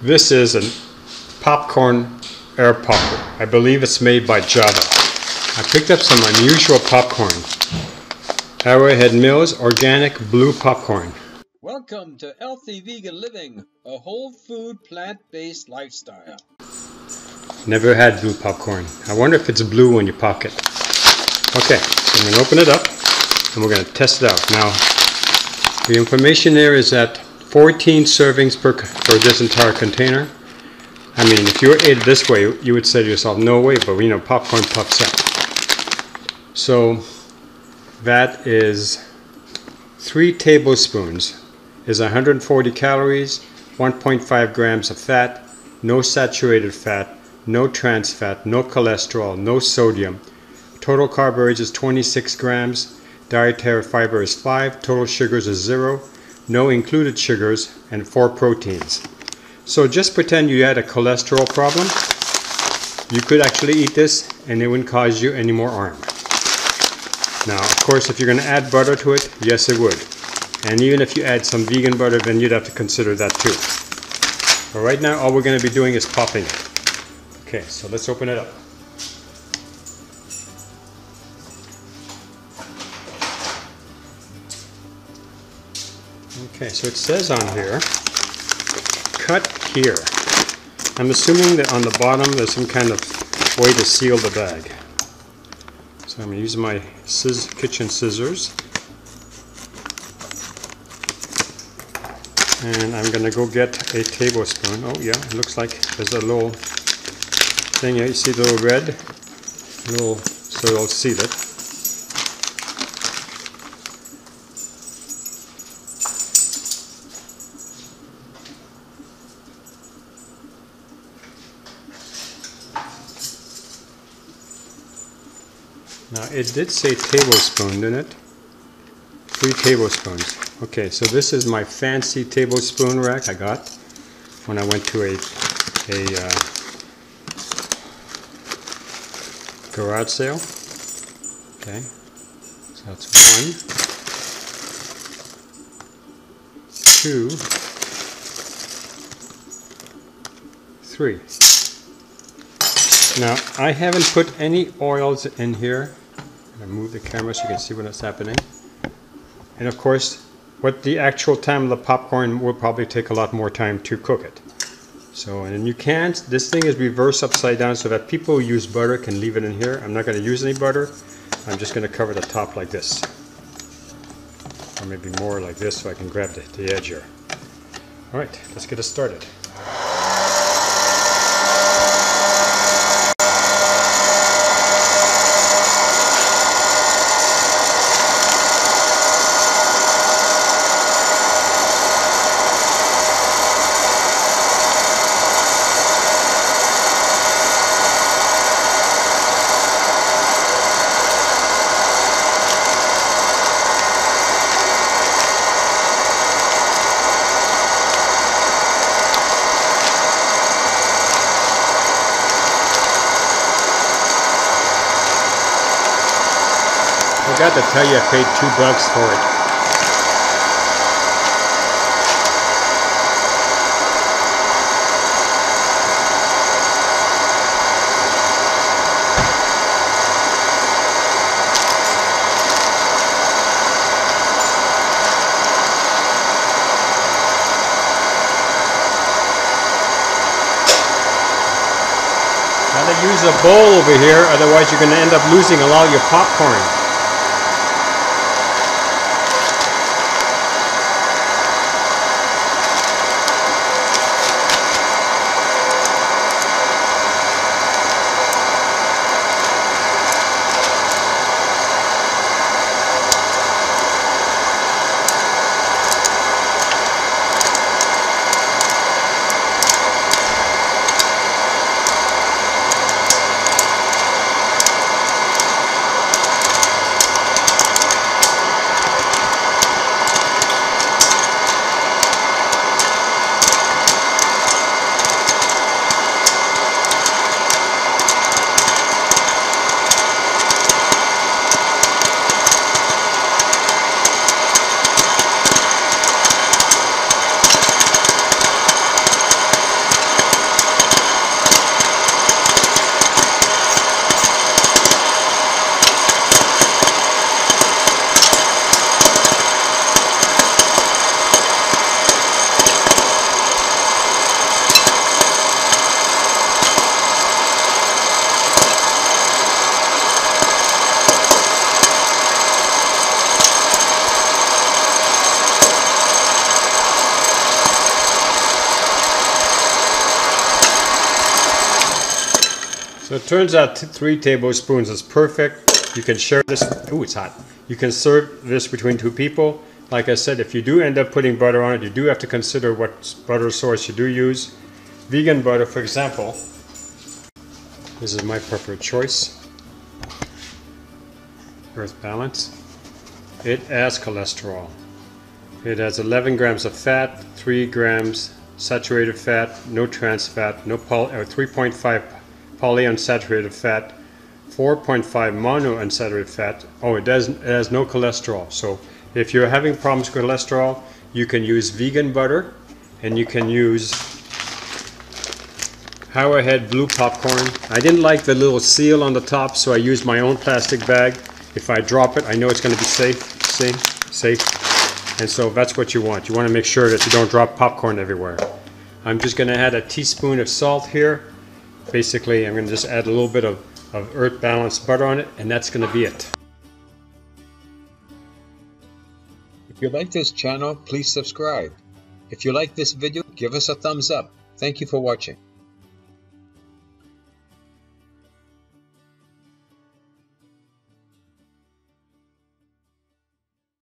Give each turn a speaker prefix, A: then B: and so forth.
A: This is a popcorn air popper. I believe it's made by Java. I picked up some unusual popcorn. Arrowhead Mills Organic Blue Popcorn.
B: Welcome to Healthy Vegan Living, a whole food plant-based lifestyle.
A: Never had blue popcorn. I wonder if it's blue when you pop it. Okay, so I'm going to open it up and we're going to test it out. Now, the information there is that 14 servings for this entire container. I mean, if you ate it this way, you would say to yourself, no way, but you know, popcorn puffs up. So that is 3 tablespoons is 140 calories, 1.5 grams of fat, no saturated fat, no trans fat, no cholesterol, no sodium. Total carbohydrates is 26 grams, dietary fiber is 5, total sugars is 0, no included sugars, and 4 proteins. So just pretend you had a cholesterol problem. You could actually eat this and it wouldn't cause you any more harm. Now, of course, if you're going to add butter to it, yes, it would. And even if you add some vegan butter, then you'd have to consider that too. But right now, all we're going to be doing is popping it. Okay, so let's open it up. Okay, so it says on here, cut here. I'm assuming that on the bottom there's some kind of way to seal the bag. So I'm going to use my kitchen scissors. And I'm going to go get a tablespoon. Oh yeah, it looks like there's a little thing here. You see the little red? So it'll seal it. Now it did say tablespoon, didn't it? 3 tablespoons. Okay, so this is my fancy tablespoon rack I got when I went to a garage sale. Okay, so that's 1, 2, 3. Now, I haven't put any oils in here. I'm going to move the camera so you can see what's happening. And of course, the actual time of the popcorn will probably take a lot more time to cook it. So, and you can't, this thing is reversed upside down so that people who use butter can leave it in here. I'm not going to use any butter. I'm just going to cover the top like this. Or maybe more like this so I can grab the edge here. Alright, let's get it started. I forgot to tell you I paid $2 for it. Gotta use a bowl over here, otherwise you're going to end up losing a lot of your popcorn. So it turns out 3 tablespoons is perfect. You can share this. Ooh, it's hot. You can serve this between 2 people. Like I said, if you do end up putting butter on it, you do have to consider what butter source you do use. Vegan butter, for example, this is my preferred choice. Earth Balance. It has cholesterol. It has 11 grams of fat, 3 grams saturated fat, no trans fat, no 3.5 polyunsaturated fat, 4.5 monounsaturated fat. Oh, it has no cholesterol. So if you're having problems with cholesterol, you can use vegan butter, and you can use Arrowhead blue popcorn. I didn't like the little seal on the top, so I used my own plastic bag. If I drop it, I know it's going to be safe. And so that's what you want. You want to make sure that you don't drop popcorn everywhere. I'm just going to add a teaspoon of salt here. Basically, I'm going to just add a little bit of Earth Balance butter on it, and that's going to be it.
B: If you like this channel, please subscribe. If you like this video, give us a thumbs up. Thank you for watching.